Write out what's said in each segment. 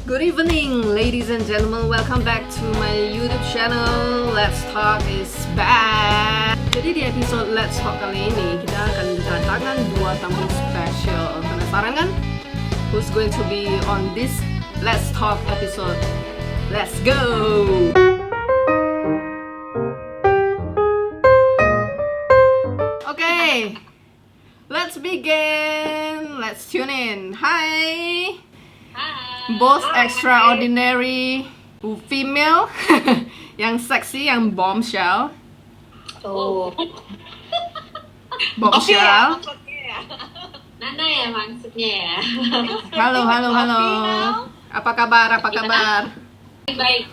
Good evening, ladies and gentlemen. Welcome back to my YouTube channel. Let's Talk is back. Jadi di episode Let's Talk kali ini kita akan kedatangan dua tamu spesial. Penasaran kan? Who's going to be on this Let's Talk episode? Let's go. Okay, let's begin. Let's tune in. Hi. Both extraordinary female, yang seksi, yang bombshell. Oh. Bombshell. Nana ya maksudnya ya. Halo. Apa kabar? Baik.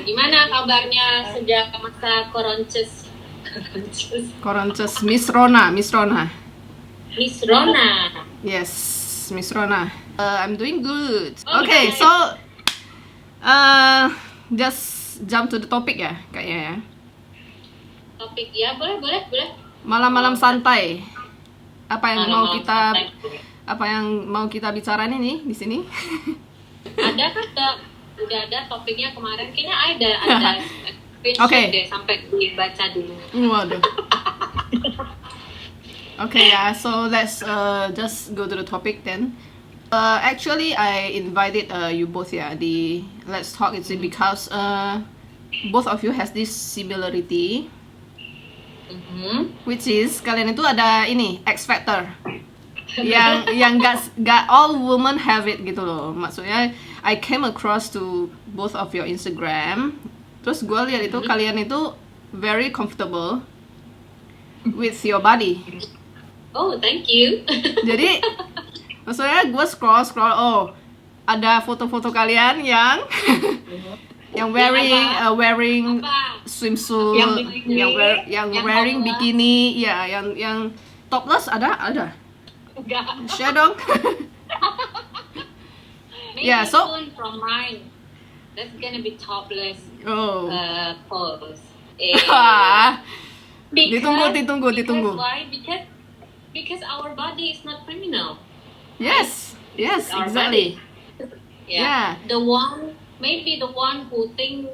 Gimana kabarnya sejak masa Koronces? Miss Rona. Miss Rona. Yes, Miss Rona. I'm doing good. Okay. So just jump to the topic ya, kayaknya ya. Topik ya, boleh. Malam-malam santai. Apa yang mau Santai. kita bicarain ini di sini? Ada kan udah ada topiknya kemarin, kayaknya ada screenshot Okay. deh sampai dibaca dulu. Waduh. Okay, yeah. So let's just go to the topic then. Actually, I invited you both ya di Let's Talk it's because both of you has this similarity, which is kalian itu ada ini X factor yang gak all women have it gitu loh. Maksudnya I came across to both of your Instagram, terus gue lihat itu kalian itu very comfortable with your body. Oh, thank you. Jadi maksudnya gue scroll, oh ada foto-foto kalian yang yang wearing Apa? swimsuit, yang wearing bikini, ya yang topless ada. Enggak. Share dong. Maybe Yeah, so- soon from mine. That's gonna be topless Oh. pose. Ditunggu. Because why? Because our body is not criminal. Yes, Our exactly. body. Yeah. The one who think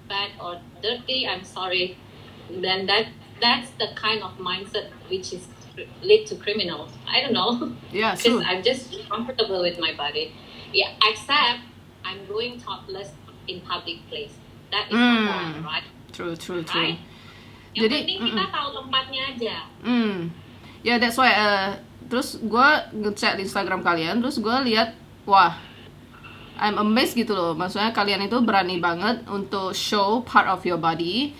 bad or dirty, I'm sorry. Then that's the kind of mindset which is lead to criminals. I don't know. Yeah, Because true. I'm just comfortable with my body. Yeah, except I'm going topless in public place. That is not wrong, right? True. Right? Yang Jadi, penting kita tahu tempatnya aja. Ya, that's why. Terus gue ngecek di Instagram kalian, terus gue lihat, wah, I'm amazed gitu loh. Maksudnya kalian itu berani banget untuk show part of your body,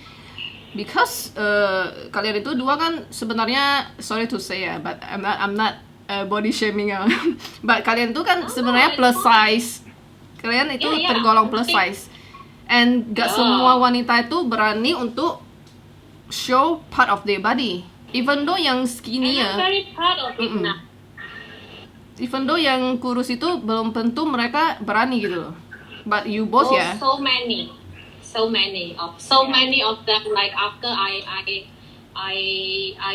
because kalian itu dua kan sebenarnya, sorry to say ya, but I'm not body shaming ya. But kalian itu kan sebenarnya plus size. Kalian itu Yeah, tergolong plus okay. size, and gak semua wanita itu berani untuk show part of their body. Even though yang skinny And I'm ya, very proud of it now. even though yang kurus itu belum tentu mereka berani gitu loh. But you both ya. So many of them. Like after I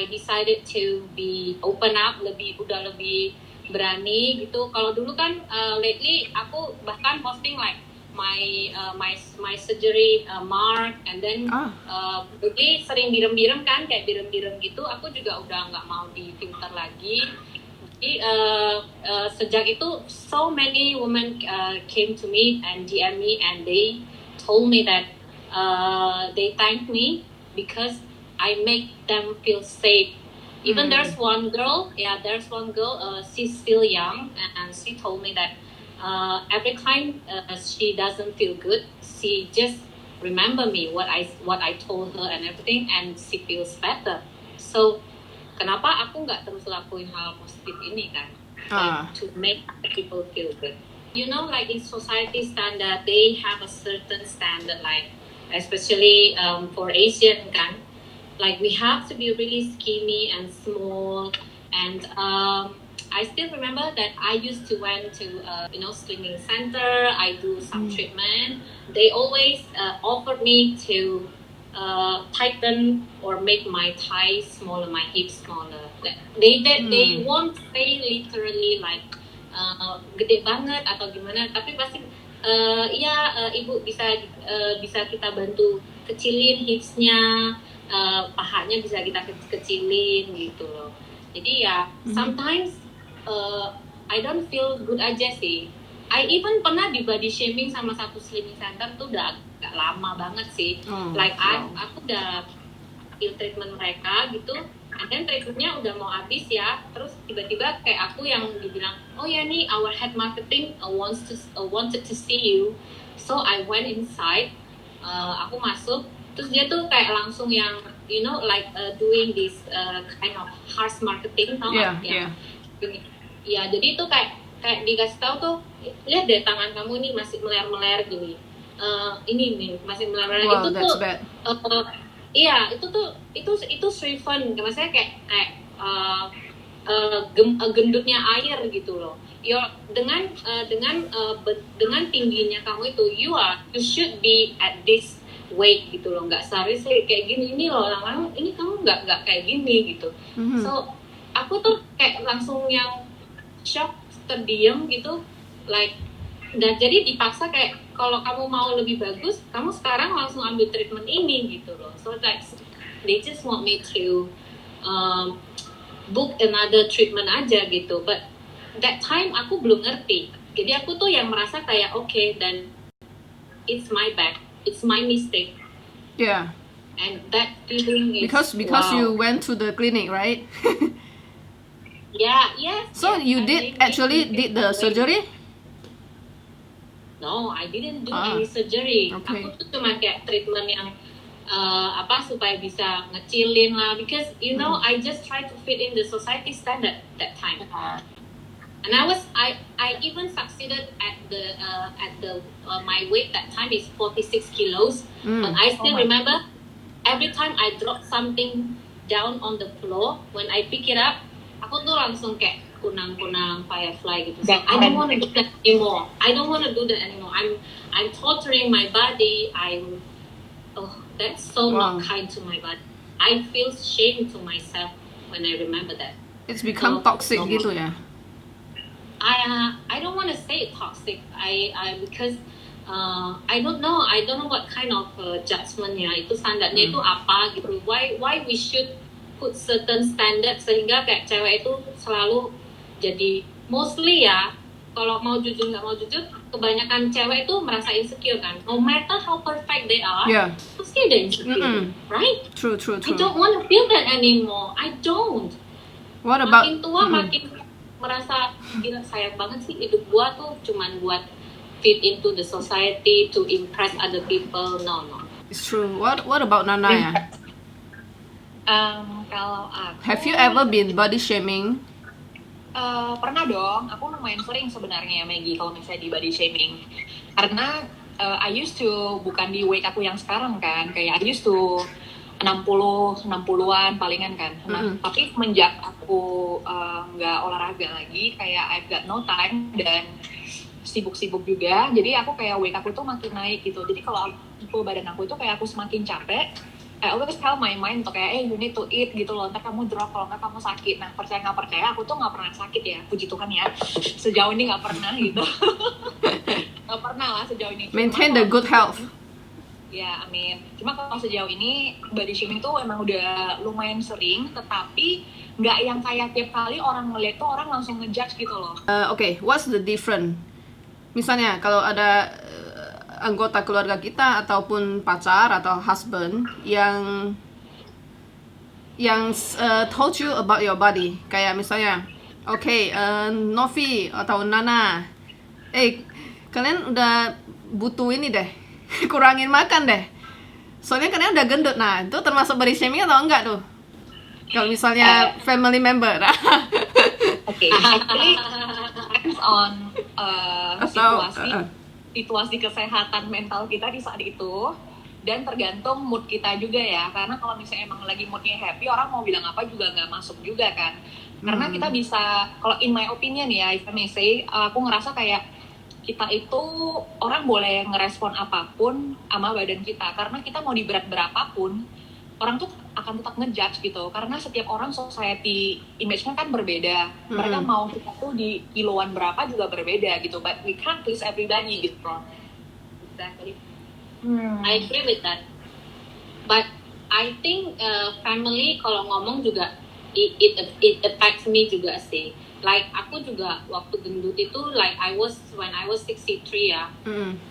decided to be open up, udah lebih berani gitu. Kalau dulu kan lately aku bahkan posting like my surgery mark, and then jadi sering birem-birem kan, kayak birem-birem gitu. Aku juga udah nggak mau di filter lagi. Jadi sejak itu so many women came to me and DM me, and they told me that they thanked me because I make them feel safe. Even there's one girl, she's still young, and she told me that every time she doesn't feel good, she just remember me what I told her and everything, and she feels better. So kenapa aku nggak terus lakuin hal positif ini kan? Like, to make people feel good. You know, like in society standard, they have a certain standard, like especially for Asian kan. Like we have to be really skinny and small, and I still remember that I used to went to slimming center. I do some treatment. They always offered me to tighten or make my thighs smaller, my hips smaller. They won't say literally like gede banget atau gimana, tapi pasti ibu bisa kita bantu kecilin hipsnya, pahanya bisa kita kecilin gitu loh. Jadi ya sometimes I don't feel good aja sih. I even pernah di body shaming sama satu slimming center tuh udah agak lama banget sih. Aku udah treatment mereka gitu, and then treatmentnya udah mau habis ya, terus tiba-tiba kayak aku yang dibilang, oh ya nih our head marketing wanted to see you, so I went inside, aku masuk, terus dia tuh kayak langsung yang doing this kind of harsh marketing, tau nggak? Ya jadi itu kayak dikasih tahu tuh, lihat deh tangan kamu nih masih meler-meler gini, ini nih masih meler-meler. Wow, itu tuh iya, itu shriven, maksudnya kayak gendutnya air gitu loh. Dengan tingginya kamu itu, you should be at this weight gitu loh, nggak seharusnya kayak gini. Ini loh, lama-lama ini kamu nggak kayak gini gitu. So aku tuh kayak langsung yang shock, terdiam gitu, dan jadi dipaksa kayak, kalau kamu mau lebih bagus, kamu sekarang langsung ambil treatment ini gitu loh. So like they just want me to book another treatment aja gitu. But that time aku belum ngerti. Jadi aku tuh yang merasa kayak okay, then it's my bad, it's my mistake. Yeah. And that feeling is because wow. You went to the clinic, right? Yeah, yes. So yes, you did the surgery? No, I didn't do any surgery. Okay. Aku tuh cuma kayak treatment yang supaya bisa ngecilin lah, because I just try to fit in the society standard that time. And I even succeeded at the my weight that time is 46 kilos. But I still remember every time I drop something down on the floor, when I pick it up, aku tuh langsung kayak kunang-kunang firefly gitu. So I don't want to do that anymore. I'm torturing my body. That's so not kind to my body. I feel shame to myself when I remember that. It's become toxic gitu ya. I don't want to say toxic. Because I don't know what kind of judgment-nya itu, standarnya itu apa gitu. Why we should put certain standard sehingga kayak cewek itu selalu jadi, mostly ya, kalau mau jujur nggak mau jujur, kebanyakan cewek itu merasa insecure kan, no matter how perfect they are, pasti ada insecure, right? True. I don't want to feel that anymore. I don't. What about makin tua makin merasa gila, sayang banget sih hidup gua tuh cuman buat fit into the society to impress other people. No. It's true. What about Nana ya? Kalau aku, have you ever been body shaming? Pernah dong, aku lumayan sering sebenarnya Maggie kalau misalnya di body shaming, karena I used to, bukan di weight aku yang sekarang kan, kayak I used to 60-an palingan kan. Nah, tapi semenjak aku nggak olahraga lagi, kayak I've got no time dan sibuk-sibuk juga, jadi aku kayak weight aku tuh makin naik gitu. Jadi kalau badan aku itu kayak aku semakin capek, I always tell my mind untuk kayak, you need to eat gitu loh, ntar kamu drop, kalau nggak kamu sakit. Nah, percaya nggak percaya, aku tuh nggak pernah sakit ya, puji Tuhan ya, sejauh ini nggak pernah gitu. Nggak pernah lah sejauh ini. Maintain the good health. Ya, amin. Cuma kalau sejauh ini body shaming tuh emang udah lumayan sering, tetapi nggak yang kayak tiap kali orang ngeliat tuh orang langsung ngejudge gitu loh. Okay, what's the difference? Misalnya kalau ada anggota keluarga kita ataupun pacar atau husband yang told you about your body, kayak misalnya, Novi atau Nana, kalian udah butuh ini deh, kurangin makan deh, soalnya kalian udah gendut. Nah, itu termasuk body shaming atau enggak tuh? Kalau misalnya family member. Actually depends on situasi kesehatan mental kita di saat itu, dan tergantung mood kita juga ya, karena kalau misalnya emang lagi moodnya happy, orang mau bilang apa juga nggak masuk juga kan. Karena kita bisa, kalau in my opinion ya, if I may say, aku ngerasa kayak kita itu, orang boleh ngerespon apapun sama badan kita, karena kita mau di berat berapapun, orang tuh akan tetap ngejudge gitu, karena setiap orang society image-nya kan berbeda. Mereka mau kita tuh di kiloan berapa juga berbeda gitu, but we can't please everybody gitu. Exactly. I agree with that. But I think family kalau ngomong juga it affects me juga sih. Like aku juga waktu gendut itu like when I was 63 ya.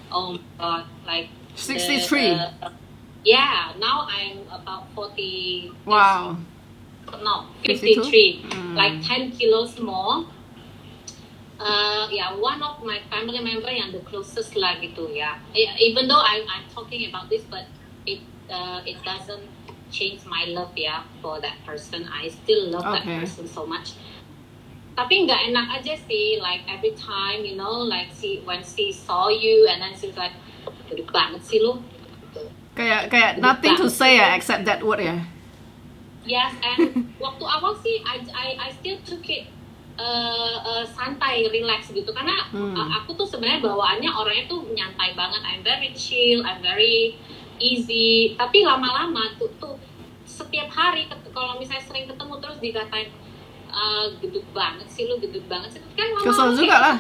Oh my god, like 63. Yeah, now I'm about 40. Wow. No, 52? 53. Like 10 kilos more. Yeah, one of my family member yang the closest lah gitu ya. Even though I'm talking about this, but it doesn't change my love ya for that person. I still love that person so much. Tapi nggak enak aja sih, like every time you know, like when she saw you and then she's like, gede banget sih lu. Kayak nothing to say ya, except that word ya. Yes, and waktu awal sih I still took it santai, relax gitu, karena aku tuh sebenarnya bawaannya orangnya tuh nyantai banget. I'm very chill, I'm very easy. Tapi lama-lama tuh setiap hari kalau misalnya sering ketemu terus dikatain gedut banget sih lu, gedut banget sih, kan lama-lama kesel juga lah.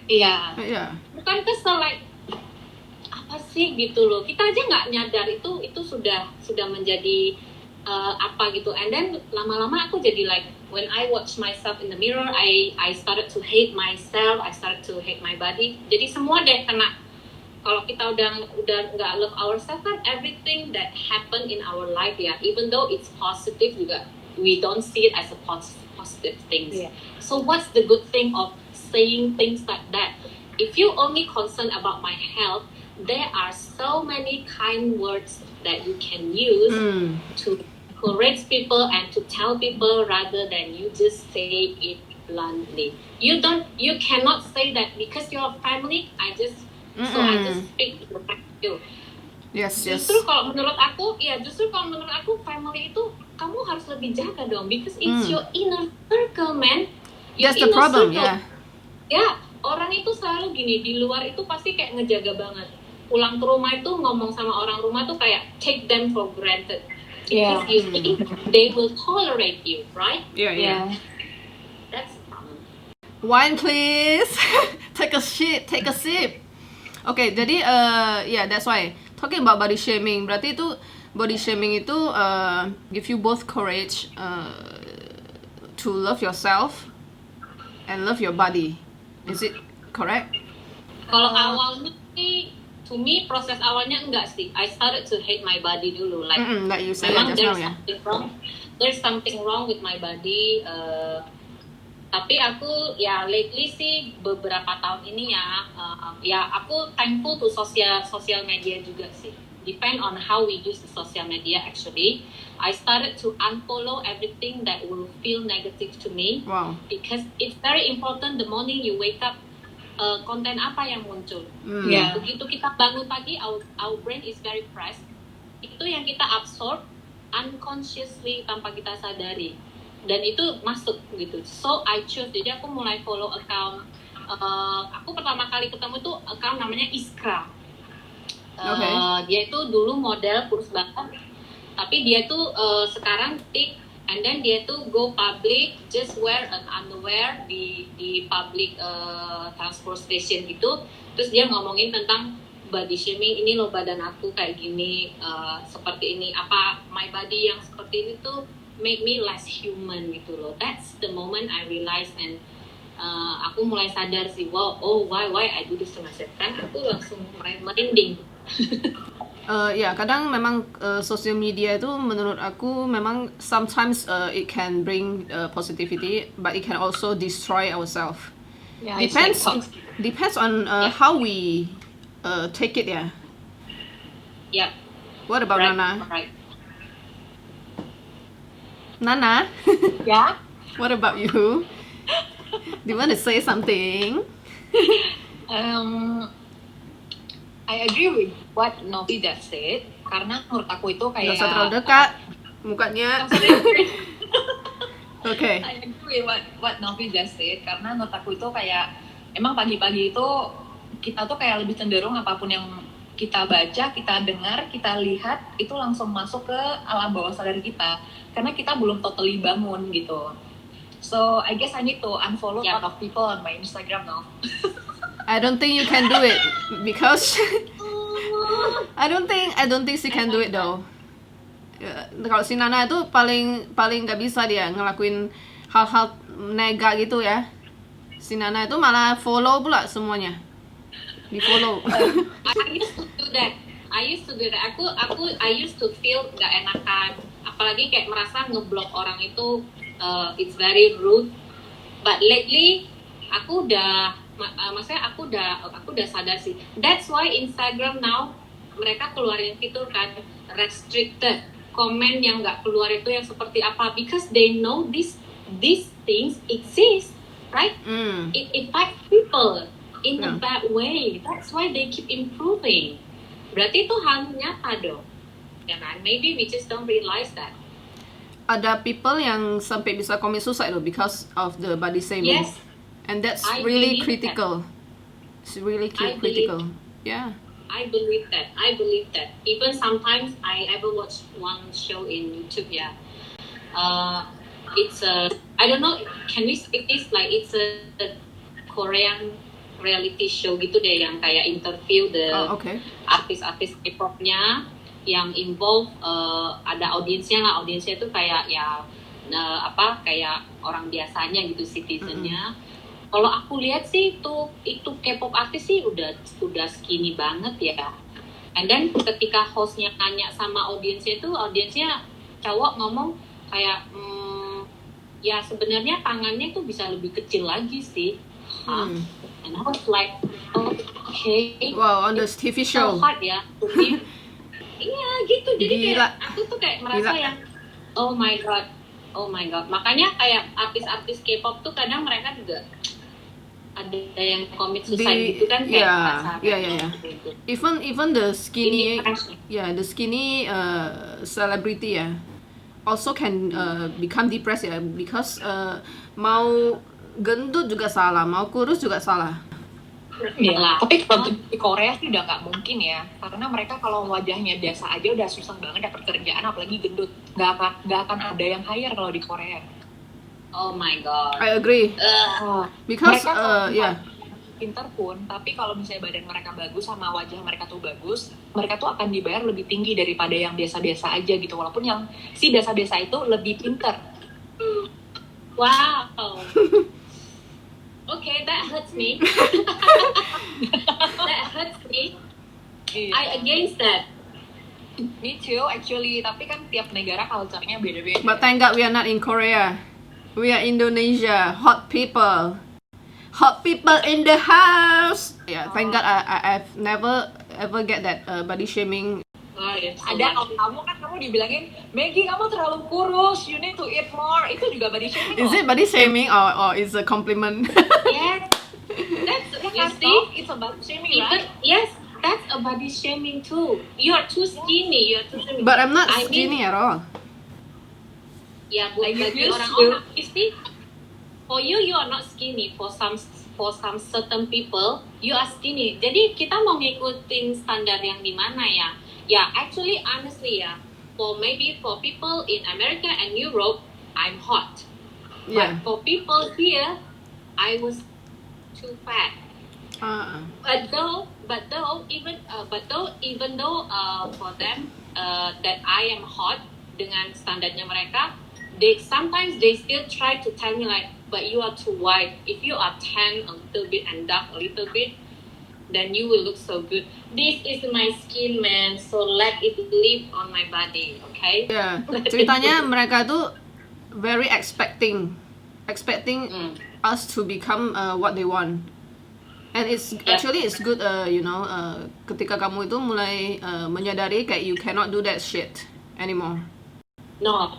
Iya. Bukan kesel, like apa sih gitu loh, kita aja nggak nyadar itu sudah menjadi apa gitu. And then lama-lama aku jadi like when I watch myself in the mirror, I started to hate myself, I started to hate my body. Jadi semua deh kena. Kalau kita udah nggak love ourselves kan, everything that happen in our life ya, even though it's positive juga, we don't see it as a positive things. Yeah. So what's the good thing of saying things like that? If you only concerned about my health, there are so many kind words that you can use to encourage people and to tell people, rather than you just say it bluntly. You cannot say that because you're a family, I just speak to you. Yes. Justru kalau menurut aku family itu kamu harus lebih jaga dong, because it's your inner circle, man. That's the problem, circle. Ya, orang itu selalu gini, di luar itu pasti kayak ngejaga banget. Pulang ke rumah itu ngomong sama orang rumah tuh kayak take them for granted. Because you think they will tolerate you, right? Yeah. That's the problem. Wine please. Take a sip. Okay, jadi that's why talking about body shaming, berarti itu body shaming itu give you both courage to love yourself and love your body. Is it correct? Kalau awalnya sih, to me proses awalnya enggak sih. I started to hate my body dulu, like you said memang just now, there's something wrong with my body. Tapi aku ya lately sih beberapa tahun ini ya aku thankful to social media juga sih. Depend on how we use the social media actually. I started to unfollow everything that will feel negative to me. Wow. Because it's very important the morning you wake up, konten apa yang muncul. Begitu kita bangun pagi, our brain is very fresh. Itu yang kita absorb unconsciously tanpa kita sadari. Dan itu masuk gitu. So I choose, jadi aku mulai follow account. Aku pertama kali ketemu tuh account namanya Iskra. Dia itu dulu model kurus banget, tapi dia tuh sekarang thick, and then dia tuh go public, just wear an underwear di public transport station gitu. Terus dia ngomongin tentang body shaming, ini loh badan aku kayak gini, seperti ini, apa my body yang seperti ini tuh make me less human gitu loh. That's the moment I realized, and aku mulai sadar sih, why I do this to myself, kan aku langsung merinding. Kadang memang social media itu menurut aku memang sometimes it can bring positivity, but it can also destroy ourselves. Depends on how we take it. What about Nana? Right. Nana? Yeah? What about you? Do you want to say something? I agree with what Novi just said, karena menurut aku itu kayak Nggak usah terlalu dekat mukanya. Okay. I agree with what Novi just said, karena menurut aku itu kayak emang pagi-pagi itu kita tuh kayak lebih cenderung apapun yang kita baca, kita dengar, kita lihat, itu langsung masuk ke alam bawah sadar kita. Karena kita belum totally bangun gitu. So, I guess I need to unfollow a lot of people on my Instagram now. I don't think you can do it because I don't think she can do it though. Kalau si Nana itu paling nggak bisa dia ngelakuin hal-hal nega gitu ya. Si Nana itu malah follow pula semuanya. Di follow. I used to do that. I used to feel gak enakan. Apalagi kayak merasa ngeblok orang itu it's very rude. But lately aku udah sadar sih. That's why Instagram now mereka keluarin fitur kan restricted komen yang nggak keluar itu yang seperti apa, because they know these things exist, right? It affects people in a bad way. That's why they keep improving. Berarti itu hal nyata dong, ya kan? Maybe we just don't realize that. Ada people yang sampai bisa commit suicide loh because of the body shaming. Yes. And that's I really believe critical. It's really critical. Yeah. I believe that. Even sometimes I ever watch one show in YouTube. Yeah, it's a, I don't know. Can we speak this like it's a Korean reality show gitu deh, yang kayak interview the artis-artis K-popnya yang involve ada audiensnya itu kayak ya kayak orang biasanya gitu, citizennya. Kalau aku lihat sih itu K-pop artis sih udah skinny banget ya. And then ketika hostnya nanya sama audiensnya cowok ngomong kayak ya sebenarnya tangannya tuh bisa lebih kecil lagi sih. And I was like, okay. Wow, on the TV show. So hard ya. Iya gitu. Jadi kayak aku tuh kayak merasa yang oh my god. Makanya kayak artis-artis K-pop tuh kadang mereka juga ada yang commit suicide gitu kan, kayak gitu. Even the skinny celebrity also can become depressed because mau gendut juga salah, mau kurus juga salah. Ya, tapi kalau di Korea sih udah nggak mungkin ya, karena mereka kalau wajahnya biasa aja udah susah banget dapat kerjaan, apalagi gendut. Nggak akan ada yang hire kalau di Korea. Oh my god. I agree. Because pintar pun, tapi kalau misalnya badan mereka bagus sama wajah mereka tuh bagus, mereka tuh akan dibayar lebih tinggi daripada yang biasa-biasa aja gitu, walaupun yang si biasa-biasa itu lebih pintar. Wow. Okay, that hurts me. I against that. Me too, actually. Tapi kan tiap negara culture-nya beda-beda. But thank God we are not in Korea. We are Indonesia. Hot people in the house. Yeah, thank God I've never ever get that body shaming. Oh, yes. Ada kamu dibilangin, Maggie kamu terlalu kurus, you need to eat more. Itu juga body shaming. Is it body shaming or is a compliment? Yes. That's you see, it's a body shaming, right? Yes, that's a body shaming too. You are too skinny. But I'm not skinny at all. Ya, bagi orang-orang, you see, for you are not skinny. For some certain people, you are skinny. Jadi kita mau ngikutin standar yang di mana ya? Yeah, actually, honestly, for people in America and Europe, I'm hot. Yeah. But for people here, I was too fat. But even though for them that I am hot dengan standarnya mereka, sometimes they still try to tell me like, but you are too white. If you are tan a little bit and dark a little bit, then you will look so good. This is my skin, man. So let it live on my body, okay? Yeah. Ceritanya mereka tuh very expecting us to become what they want. And it's good, ketika kamu itu mulai menyadari kayak you cannot do that shit anymore. No,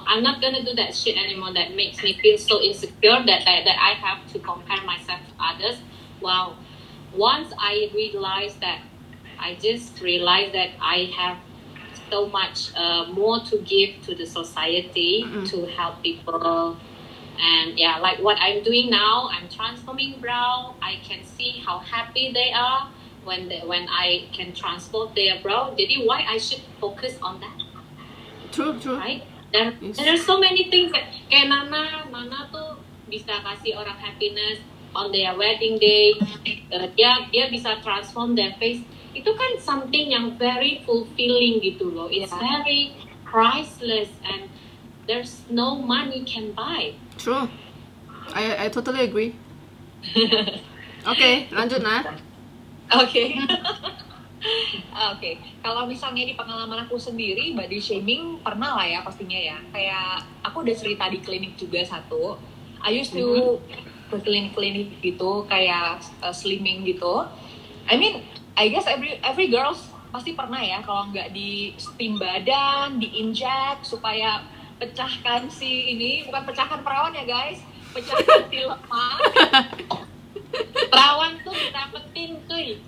I'm not gonna do that shit anymore. That makes me feel so insecure that I have to compare myself to others. Wow. Once I realized that, I have so much more to give to the society, to help people. And yeah, like what I'm doing now, I'm transforming brow. I can see how happy they are. when I can transport there, bro. Jadi why I should focus on that, True. right? There Yes. there's so many things that kayak Nana tuh bisa kasih orang happiness on their wedding day. Dia bisa transform their face. Itu kan something yang very fulfilling gitu loh. It's very priceless and there's no money can buy. True. I totally agree. Oke, lanjut nah. Oke. Oke, kalau misalnya di pengalaman aku sendiri, body shaming pernah lah ya pastinya ya. Kayak aku udah cerita di klinik juga satu. I used to ke klinik-klinik gitu, kayak slimming gitu. I mean, I guess every girls pasti pernah ya kalau nggak di steam badan, diinjak supaya pecahkan si ini, bukan pecahkan perawan ya guys, pecahkan si lemak. Perawan tuh dirapetin cuy.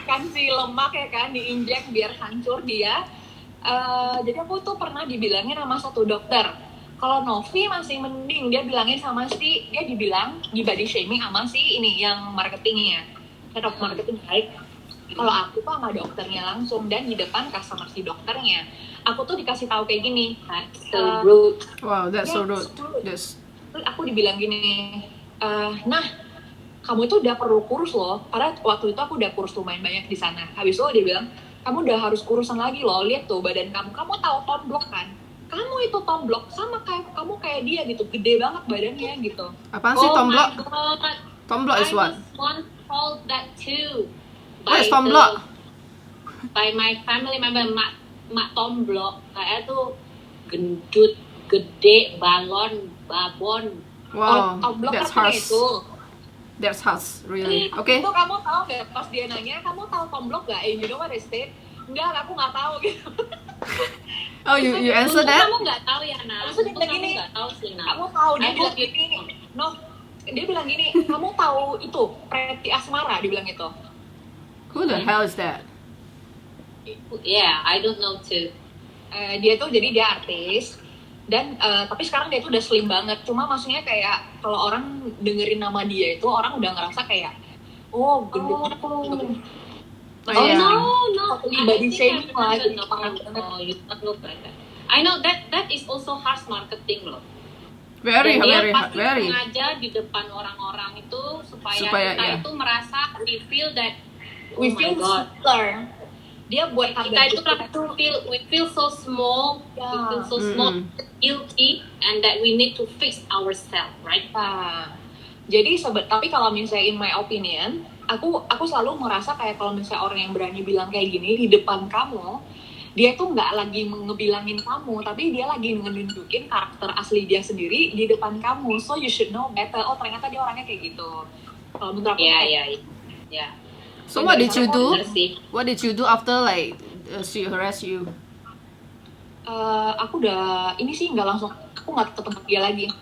Kan si lemak ya kan diinjek biar hancur dia. Jadi aku tuh pernah dibilangin sama satu dokter, kalau Novi masih mending dia bilangin sama dia dibilang di body shaming sama si ini yang marketingnya, head of marketing, baik. Kalau aku tuh sama dokternya langsung dan di depan customer si dokternya, aku tuh dikasih tahu kayak gini, So rude. Wow, that's so Yes, rude. Yes. terus aku dibilang gini, nah kamu itu udah perlu kurus loh, karena waktu itu aku udah kurus lumayan banyak di sana. Habis itu dia bilang, kamu udah harus kurusan lagi loh, lihat tuh badan kamu tahu Tom Block kan? Kamu itu Tom Block sama kayak kamu kayak dia gitu, gede banget badannya gitu. Apaan sih Tom Block? God. Tom Block is I what? was once told that too. What is Tom Block? By my family member, Mak Tom Block. Kayak tuh gendut, gede, babon. Wow, Tom Block that's artinya harsh. itu. That's harsh, really. Okay. Itu kamu tahu nggak? Pas dia nanya, kamu tahu Tom Block nggak? You know what I said? Enggak, aku nggak tahu gitu. Oh, you answer Untung that? kamu nggak tahu ya, Nah. Terus dia Untung bilang kamu gini, nggak tahu sih, Nah. Kamu tahu, dia I bilang hope you- gini, no, dia bilang gini, kamu tahu itu Preti Asmara, dia bilang itu. Who the hell is that? Yeah, I don't know too. Dia tuh jadi dia artis dan tapi sekarang dia tuh udah slim banget. Cuma maksudnya kayak kalau orang dengerin nama dia itu orang udah ngerasa kayak gendut. Oh, Oh yeah. no, Body I shaming think lah, I jadi know. parah No, you don't look like that. I know that is also harsh marketing loh. Very, Dan dia very, pasti very. sengaja di depan orang-orang itu supaya kita yeah. itu merasa we feel that We oh feel my god, similar. Dia buat kita itu langsung we feel so small, we feel so small, guilty, and that we need to fix ourselves, right? Nah, jadi tapi kalau misalnya in my opinion, aku selalu merasa kayak kalau misalnya orang yang berani bilang kayak gini di depan kamu, dia tuh nggak lagi ngebilangin kamu, tapi dia lagi nunjukin karakter asli dia sendiri di depan kamu. So you should know better. Oh ternyata dia orangnya kayak gitu. Kalau menurut aku Ya. So what did you do? Bener sih. What did you do after like she harass you? Aku udah ini sih nggak langsung, aku nggak ke tempat dia lagi.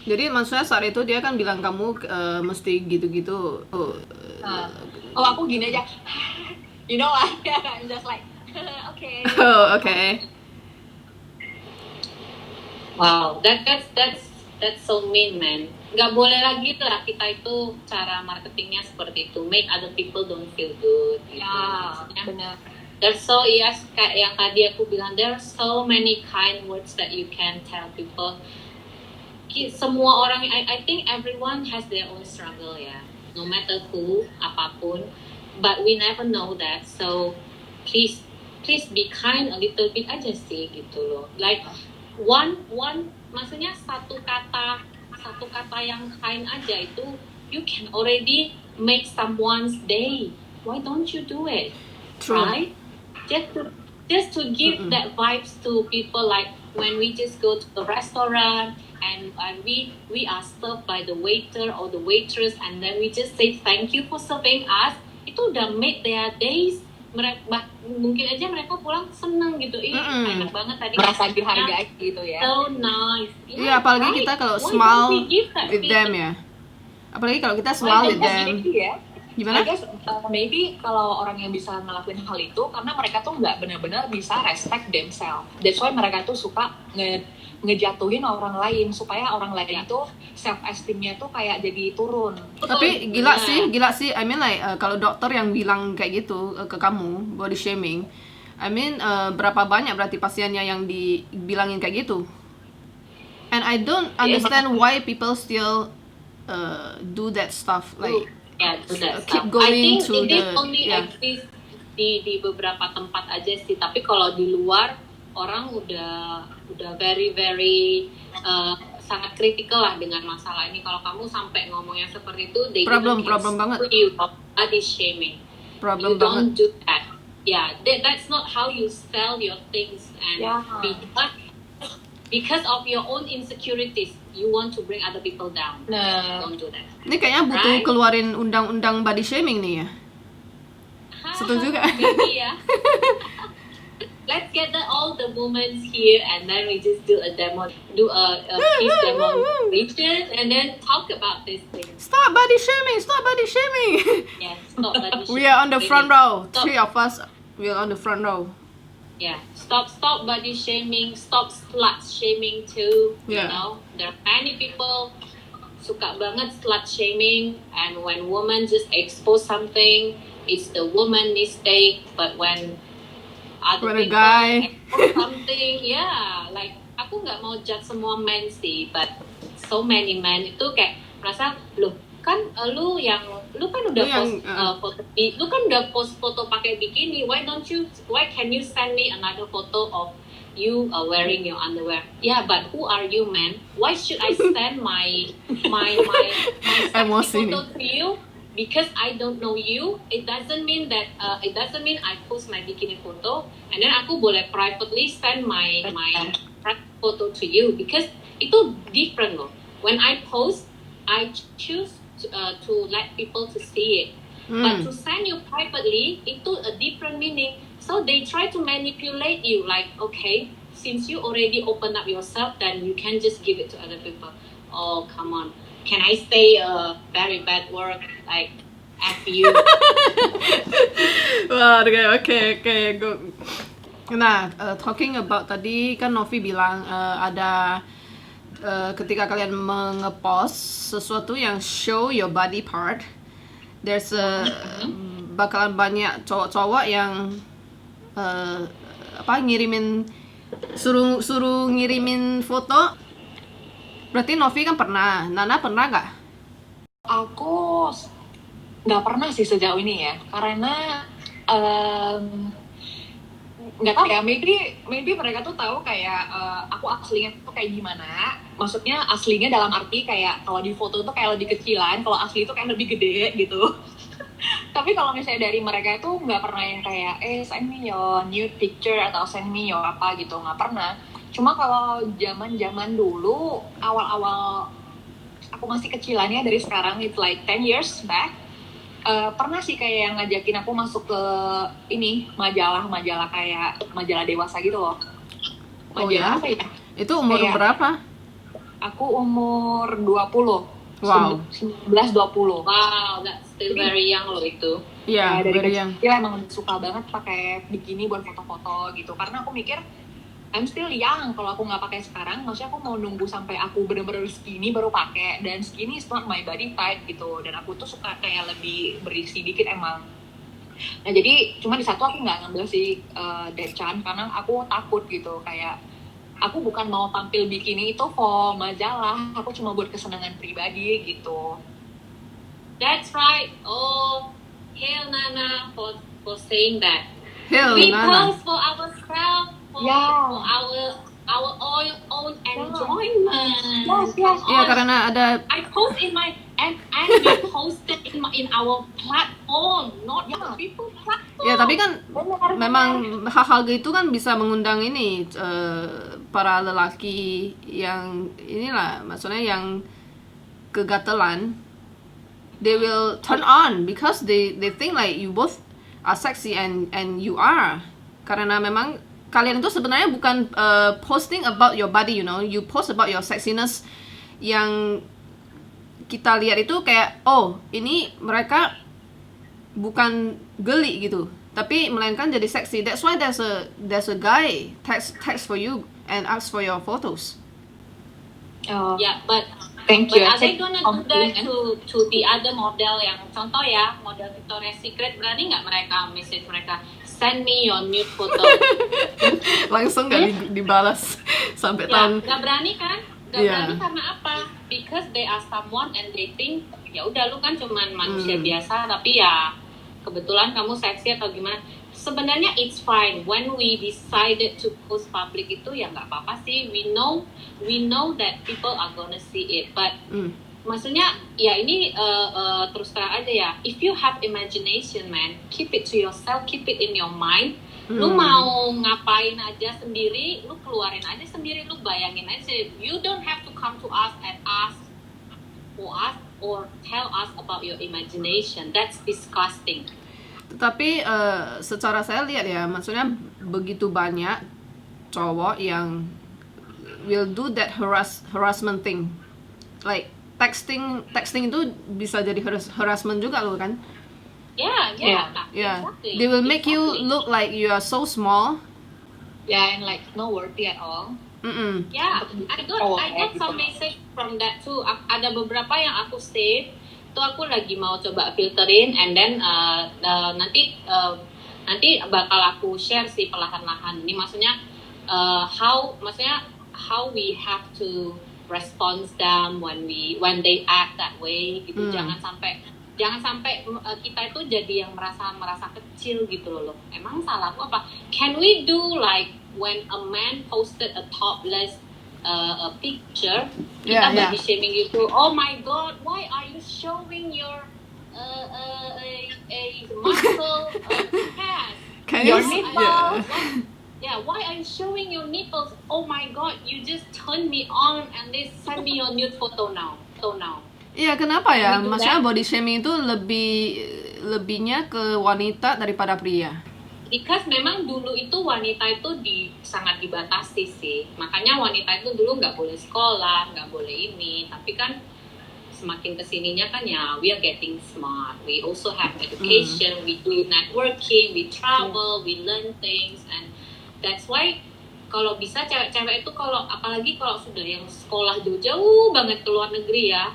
Jadi maksudnya saat itu dia kan bilang kamu mesti gitu-gitu. Oh aku gini aja, you know lah, I'm just like okay. Oh, okay. Wow, that's so mean, man. Nggak boleh lagi lah kita itu cara marketingnya seperti itu, make other people don't feel good. Gitu. Ya, Maksudnya, benar. there's so kayak yang tadi aku bilang, there are so many kind words that you can tell people. Semua orang, I think everyone has their own struggle ya, no matter who, apapun, but we never know that. So please be kind a little bit aja sih gitu loh. Like one maksudnya satu kata yang kind aja itu you can already make someone's day. Why don't you do it? True. Right? Just to give that vibes to people, like when we just go to the restaurant and we are served by the waiter or the waitress and then we just say thank you for serving us, itu udah make their days. Mungkin aja mereka pulang seneng gitu, enak banget tadi, Merasa dihargai gitu ya. so nice. Iya, apalagi right. kita kalau Why smile don't we give that with them feeling? ya. Apalagi kalau kita smile with them. Ya. Gimana? I guess maybe kalau orang yang bisa ngelakuin hal itu karena mereka tuh nggak benar-benar bisa respect themselves. That's why mereka tuh suka ngejatuhin orang lain supaya orang lain itu self esteemnya tuh kayak jadi turun. Tapi gila sih. I mean like kalau dokter yang bilang kayak gitu ke kamu body shaming, I mean berapa banyak berarti pasiennya yang dibilangin kayak gitu? And I don't understand why people still do that stuff like do that keep stuff. going I think to it the only exist di beberapa tempat aja sih. Tapi kalau di luar orang udah very very sangat kritikal lah dengan masalah ini. Kalau kamu sampai ngomongnya seperti itu, they problem even banget. you body shaming. Problem you don't banget. do that. Yeah, that's not how you sell your things, and because of your own insecurities, you want to bring other people down. Don't do that. Ini kayaknya butuh keluarin undang-undang body shaming nih ya. Setuju gak? Maybe ya. Let's get all the moments here, and then we just do a peace demonstration, and then talk about this thing. Stop body shaming! Yeah, stop body shaming. We are on the front row. 3 of us, we are on the front row. Yeah, stop body shaming, stop slut shaming too. Yeah. You know, there are many people suka banget slut shaming, and when women just expose something, it's the woman mistake. But when other a people guy expose something, like aku nggak mau judge semua men sih, but so many men itu kayak merasa loh kan lu kan udah post foto pakai bikini, why can you send me another photo of you wearing your underwear? Yeah, but who are you, man? Why should I send my sexy photo to you? Because I don't know you, it doesn't mean I post my bikini photo and then aku boleh privately send my photo to you, because itu different loh. When I post, I choose to let people to see it. But to send you privately, itu a different meaning. So they try to manipulate you, like, okay, since you already open up yourself, then you can just give it to other people. Oh, come on. Can I say a very bad word like F you? Wah, okay. Nah, talking about tadi kan Novi bilang ada ketika kalian ngepost sesuatu yang show your body part, there's bakalan banyak cowok-cowok yang suruh ngirimin foto. Berarti Novi kan pernah, Nana pernah nggak? Aku nggak pernah sih sejauh ini ya, karena nggak tahu ya, maybe mereka tuh tahu kayak aku aslinya tuh kayak gimana. Maksudnya aslinya dalam arti kayak kalau di foto tuh kayak lebih kecilan, kalau asli itu kayak lebih gede gitu. Tapi kalau misalnya dari mereka itu nggak pernah yang kayak send me your nude picture atau send me your apa gitu, nggak pernah. Cuma kalau zaman dulu, awal-awal aku masih kecilannya dari sekarang, it's like 10 years back, pernah sih kayak yang ngajakin aku masuk ke ini, majalah kayak majalah dewasa gitu loh. Majalah apa ya? Itu umur kayak, berapa? Aku umur 20. Wow. 19-20. Wow, that's still very young loh itu. Iya, dari very young. kecil emang suka banget pakai bikini buat foto-foto gitu. Karena aku mikir I'm still young, kalau aku nggak pakai sekarang, maksudnya aku mau nunggu sampai aku bener-bener skinny baru pakai, dan skinny is not my body type gitu, dan aku tuh suka kayak lebih berisi dikit emang. Nah jadi cuma di satu aku nggak ngambil si Dechan karena aku takut gitu, kayak aku bukan mau tampil bikini itu for majalah, aku cuma buat kesenangan pribadi gitu. That's right. Oh, hail Nana for saying that. Hail we Nana. post for ourselves. For our own enjoyment. Yes. Iya, karena ada. I post in my and we posted in our platform, not other people platform. Ya, tapi kan memang hal-hal gitu kan bisa mengundang ini para lelaki yang inilah, maksudnya yang kegatelan. They will turn on because they think like you both are sexy and you are. Karena memang kalian itu sebenarnya bukan posting about your body, you know, you post about your sexiness. Yang kita lihat itu kayak, oh ini mereka bukan geli gitu, tapi melainkan jadi seksi. That's why there's a guy text for you and ask for your photos. Oh, Yeah, but thank but you. are they gonna do that Compliment. to the other model yang contoh ya, model Victoria's Secret, berani nggak mereka message mereka send me your nude photo? Langsung nggak dibalas sampai Ya, tahun. nggak berani kan? Nggak Iya. berani karena apa? Because they are someone and they think ya udah lu kan cuman manusia biasa, tapi ya kebetulan kamu seksi atau gimana. Sebenarnya it's fine when we decided to post public itu ya nggak apa-apa sih. We know that people are gonna see it, but maksudnya ya ini terus terang aja ya. If you have imagination, man, keep it to yourself, keep it in your mind. Lu mau ngapain aja sendiri, lu keluarin aja sendiri, lu bayangin aja. You don't have to come to us and ask or tell us about your imagination. That's disgusting. Tetapi secara saya lihat ya, maksudnya begitu banyak cowok yang will do that harassment thing, like texting itu bisa jadi harassment juga loh kan. Yeah. Exactly. They will make you look like you are so small. Yeah, and like not worthy at all. Yeah, I got some message from that too. Ada beberapa yang aku save. Itu aku lagi mau coba filterin, and then nanti bakal aku share sih perlahan-lahan. Ini maksudnya how we have to respond them when they act that way gitu. Jangan sampai kita itu jadi yang merasa kecil gitu loh. Emang salahku apa? Can we do like when a man posted a topless a picture, kita body shaming gitu. Oh my god, why are you showing your a muscle chest? Your nipples? Yeah, why are you showing your nipples? Oh my god, you just turned me on and they send me your nude photo now. Iya, kenapa ya? Maksudnya body shaming itu lebihnya ke wanita daripada pria. Because memang dulu itu wanita itu sangat dibatasi sih. Makanya wanita itu dulu nggak boleh sekolah, nggak boleh ini. Tapi kan semakin kesininya kan ya, we are getting smart. We also have education, we do networking, we travel, we learn things, and that's why kalau bisa cewek-cewek itu apalagi kalau sudah yang sekolah jauh-jauh banget ke luar negeri ya.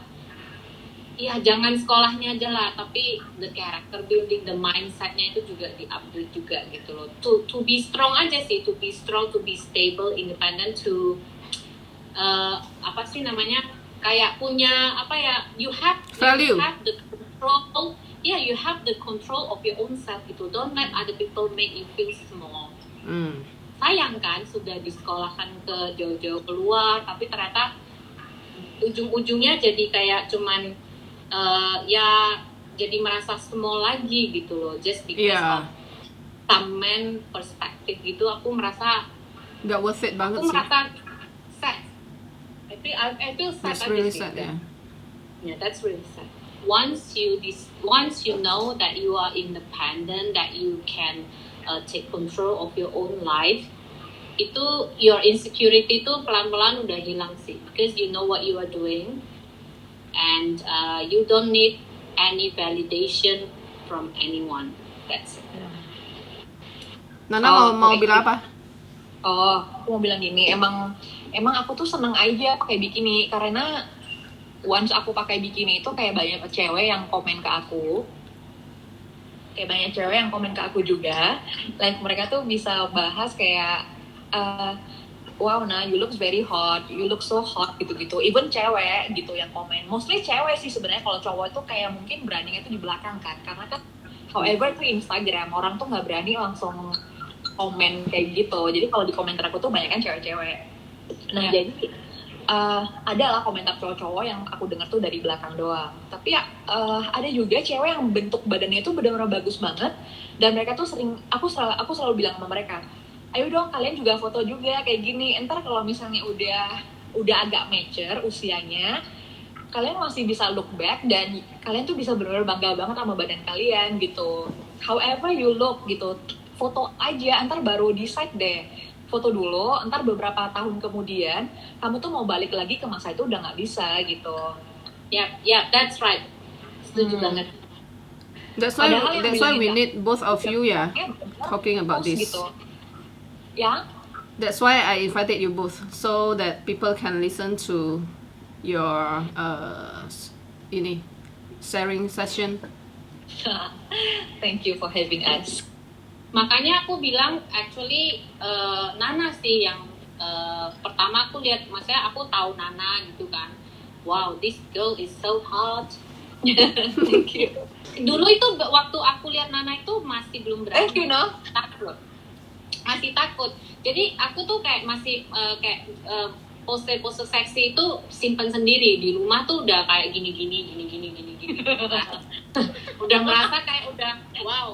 Ya jangan sekolahnya aja lah, tapi the character building, the mindsetnya itu juga di-upgrade juga gitu loh. To be strong aja sih, to be strong, to be stable, independent, to apa sih namanya, kayak punya apa ya, you have the control, you have the control of your own self gitu. Don't let other people make you feel small. Sayang kan sudah disekolahkan ke jauh-jauh keluar, tapi ternyata ujung-ujungnya jadi kayak cuman jadi merasa small lagi gitu loh, just because of some man perspective gitu. Aku merasa nggak worth it banget sih. Aku merasa sad. I feel sad. That's really sad, yeah. Yeah, that's really sad. Once you know that you are independent, that you can take control of your own life, itu your insecurity itu pelan-pelan udah hilang sih, because you know what you are doing. And you don't need any validation from anyone. That's it. Nana mau bilang apa? Oh, aku mau bilang gini, emang aku tuh seneng aja pakai bikini, karena once aku pakai bikini itu kayak banyak cewek yang komen ke aku, juga, like mereka tuh bisa bahas kayak wow, nah, you look very hot, you look so hot, gitu-gitu. Even cewek gitu yang komen. Mostly cewek sih sebenarnya. Kalau cowok itu kayak mungkin beraninya itu di belakang kan. Karena kan, however itu Instagram, orang tuh nggak berani langsung komen kayak gitu. Jadi kalau di komentar aku tuh banyak kan cewek-cewek. Nah, jadi ada lah komentar cowok-cowok yang aku dengar tuh dari belakang doang. Tapi ada juga cewek yang bentuk badannya itu benar-benar bagus banget. Dan mereka tuh aku selalu bilang sama mereka, ayo dong kalian juga foto juga kayak gini. Entar kalau misalnya udah agak mature usianya, kalian masih bisa look back dan kalian tuh bisa benar-benar bangga banget sama badan kalian gitu. However you look gitu, foto aja, entar baru decide deh. Foto dulu, entar beberapa tahun kemudian kamu tuh mau balik lagi ke masa itu udah nggak bisa gitu. Yeah, that's right. Setuju banget. That's why we need both of you talking about this. Gitu. Yeah. That's why I invited you both, so that people can listen to your ini sharing session. Thank you for having us. Makanya aku bilang actually Nana sih yang pertama aku lihat, maksudnya aku tahu Nana gitu kan. Wow, this girl is so hot. Thank you. Dulu itu waktu aku lihat Nana itu masih belum berani. You know? Masih takut. Jadi aku tuh kayak masih pose-pose seksi itu simpen sendiri di rumah tuh udah kayak gini. Udah merasa kayak udah wow.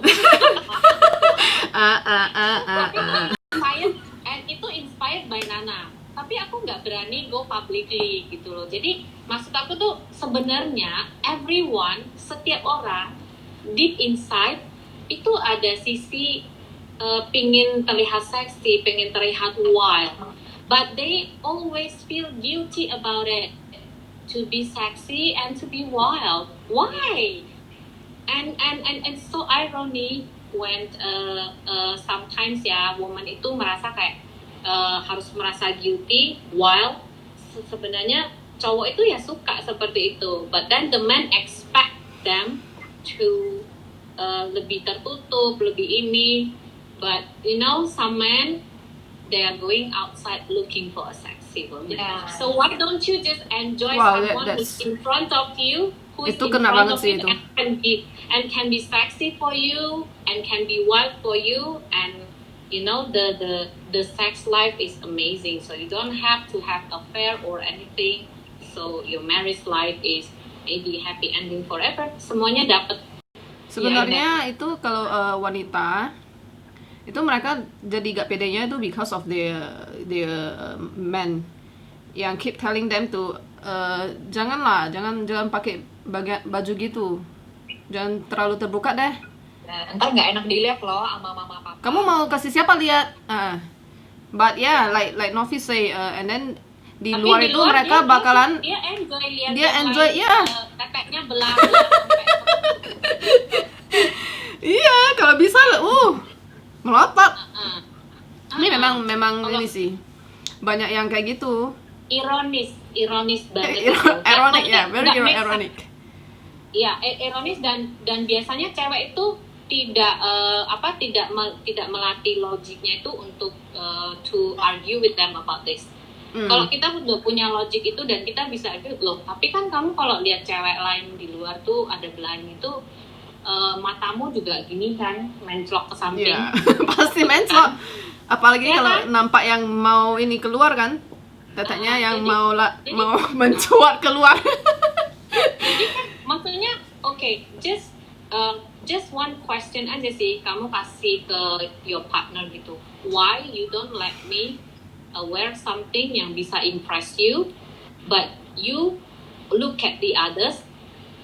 And itu inspired by Nana. Tapi aku nggak berani go publicly gitu loh. Jadi maksud aku tuh sebenarnya everyone, setiap orang deep inside itu ada sisi pingin terlihat seksi, pingin terlihat wild. But they always feel guilty about it. To be sexy and to be wild. Why? And so irony when sometimes ya woman itu merasa kayak harus merasa guilty while sebenarnya cowok itu ya suka seperti itu, but then the men expect them to lebih tertutup, lebih ini, but you know some men they are going outside looking for a sexy woman. Yeah. So why don't you just enjoy someone who's in front of you, who is itu in kena front banget of sih you itu. and can be sexy for you and can be wild for you, and you know the sex life is amazing, so you don't have to have affair or anything, so your marriage life is maybe happy ending forever, semuanya dapat. Sebenarnya itu kalau wanita itu mereka jadi gak pedenya itu because of their men yang keep telling them to jangan pakai baju gitu, jangan terlalu terbuka deh. Nah, ntar nggak enak dilihat loh sama mama papa. Kamu mau kasih siapa lihat? But yeah, like Novi say, and then di Tapi luar di itu luar mereka bakalan dia enjoy lihat dia yang enjoy, lain, ya. teteknya belah. Iya, kalau bisa melotot. Ini memang Kalau- ini sih. Banyak yang kayak gitu. ironis banget. Ironic ya, very Nggak make sense. ironic. Iya, ironis dan biasanya cewek itu tidak tidak melatih logiknya itu untuk to argue with them about this. Kalau kita udah punya logik itu dan kita bisa argue loh, tapi kan kamu kalau lihat cewek lain di luar tuh ada belahan itu matamu juga gini kan, menclok ke samping. Iya, pasti menclok. Apalagi Ya kalau kan? nampak yang mau ini keluar kan, teteknya yang jadi- mau mencuat keluar. Jadi kan maksudnya just one question aja sih, kamu kasih ke your partner gitu, why you don't let me wear something yang bisa impress you, but you look at the others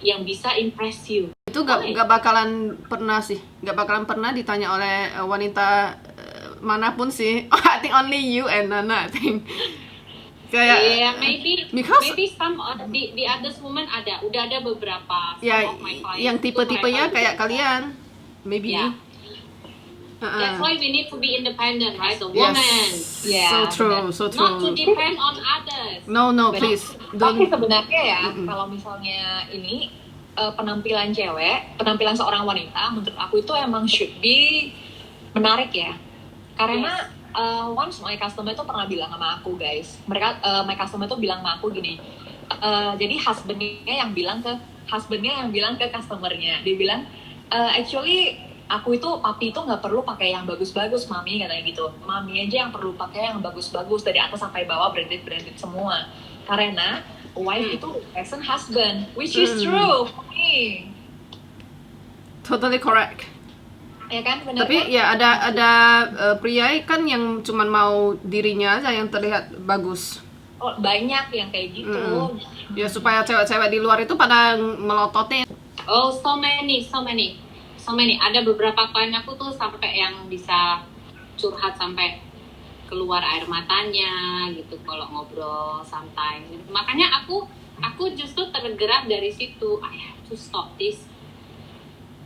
yang bisa impress you. Itu gak bakalan pernah ditanya oleh wanita manapun sih. I think only you and Nana, I think. Kayak Yeah, maybe because- some the others women udah ada beberapa some ya of my clients yang itu tipe-tipenya mereka kayak juga- kalian, maybe. Yeah. That's why we need to be independent, right? The Yes. woman, Yeah, So true, so not to true. depend on others. No, please Tapi don't. sebenarnya ya, kalau misalnya ini penampilan penampilan seorang wanita, menurut aku itu emang should be menarik ya. Karena once my customer itu pernah bilang sama aku, guys, my customer itu bilang sama aku gini, jadi husbandnya yang bilang ke customernya, dia bilang actually aku itu papi itu nggak perlu pakai yang bagus-bagus, mami katanya gitu, mami aja yang perlu pakai yang bagus-bagus dari atas sampai bawah, branded semua, karena wife itu represent husband, which is true for me. Totally correct. Ya kan, benar. Tapi ya ada pria kan yang cuman mau dirinya aja yang terlihat bagus. Oh, banyak yang kayak gitu. Ya supaya cewek-cewek di luar itu pada melototin. Oh, so many. Ada beberapa klien aku tuh sampai yang bisa curhat sampai keluar air matanya gitu kalau ngobrol sometimes. Makanya aku justru tergerak dari situ. I have to stop this.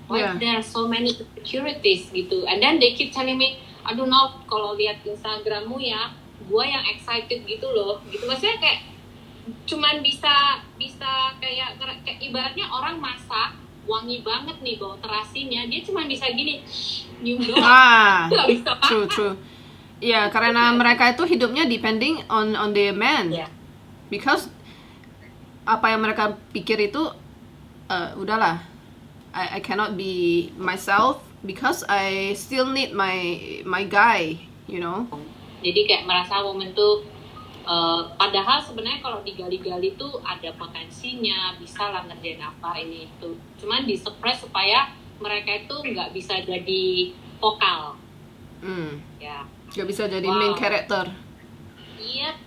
Why Yeah. there are so many insecurities gitu. And then they keep telling me, aduh no, kalau lihat Instagrammu ya, gue yang excited gitu loh. Gitu maksudnya kayak cuman bisa kayak ibaratnya orang masak wangi banget nih bau terasinya, dia cuman bisa gini nyium doang. Nggak bisa True. Ya, karena mereka itu hidupnya depending on the man. Yeah. Because apa yang mereka pikir itu udahlah, I cannot be myself because I still need my guy, you know. Jadi kayak merasa woman tuh padahal sebenarnya kalau digali-gali tuh ada potensinya, bisa lah ngerjain apa ini itu. Cuman di-suppress supaya mereka itu nggak bisa jadi vokal. Ya. Nggak bisa jadi main character. Iya,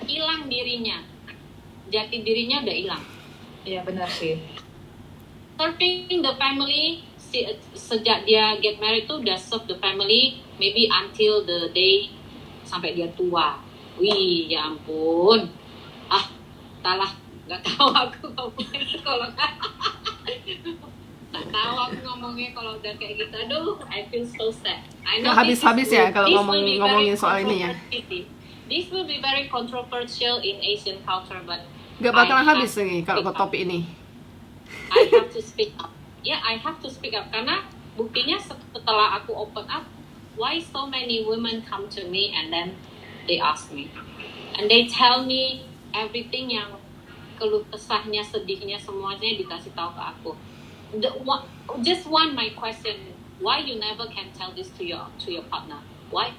hilang dirinya. Jati dirinya udah hilang. Iya benar sih. Serving the family, sejak dia get married tuh udah serve the family, maybe until the day sampai dia tua. Wih, ya ampun. Entahlah, nggak tahu aku ngomongnya kalau nggak tahu aku ngomongnya kalau udah kayak gitu. Aduh, I feel so sad. I know Habis-habis ya kalau this will be ngomongin very soal ini ya. This will be very controversial in Asian culture, but Nggak bakalan habis nih kalau ke topik ini. I have to speak up. I have to speak up karena buktinya setelah aku open up, why so many women come to me and then they ask me and they tell me everything, yang keluh kesahnya, sedihnya, semuanya dikasih tahu ke aku. Just one my question, why you never can tell this to your partner? Why?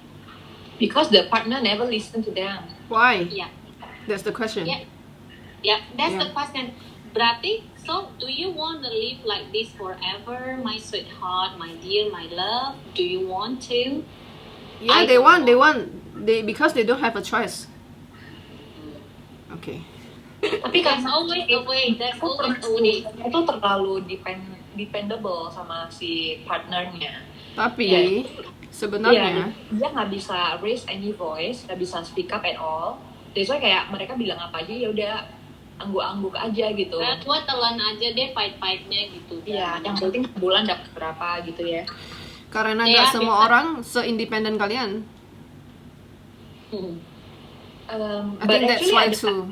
Because the partner never listen to them. Why? Yeah. That's the question. Yeah, that's the question. Berarti, so do you want to live like this forever, my sweetheart, my dear, my love? Do you want to? Yeah, they want. Because they don't have a choice. Okay. Tapi There's always a way. There's always a way. Itu terlalu dependable sama si partnernya. Tapi sebenarnya dia nggak bisa raise any voice, nggak bisa speak up at all. That's why kayak mereka bilang apa aja ya udah angguk-angguk aja gitu. Gue telan aja deh pahit-pahitnya gitu. Iya, yang penting sebulan dapat berapa gitu ya. karena nggak semua orang se-independen kalian. I think that's why too.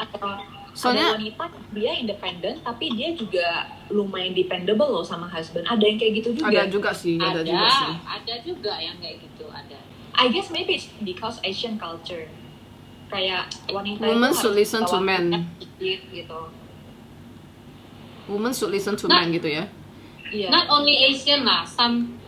Soalnya ada wanita dia independen tapi dia juga lumayan dependable loh sama husband. Ada yang kayak gitu juga. Ada juga sih. Ada juga yang kayak gitu, ada. I guess maybe it's because Asian culture. Kayak wanita Women itu should harus listen to men. Gitu. Women should listen to men gitu ya. Yeah. Not only Asian lah, some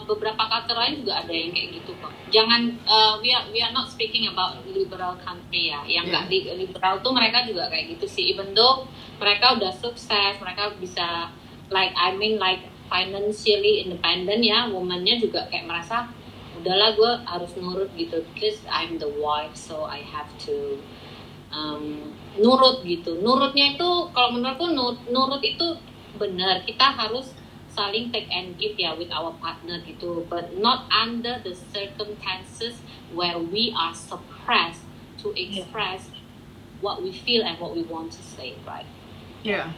beberapa culture lain juga ada yang kayak gitu kok. Jangan we are not speaking about liberal country ya. Yang nggak liberal tuh mereka juga kayak gitu sih. Even though mereka udah sukses, mereka bisa like financially independent ya, womannya juga kayak merasa udahlah gue harus nurut gitu because I'm the wife so I have to nurut gitu. Nurutnya itu kalau menurutku nurut itu benar, kita harus saling take and give ya with our partner gitu, but not under the circumstances where we are suppressed to express what we feel and what we want to say, right? Yeah.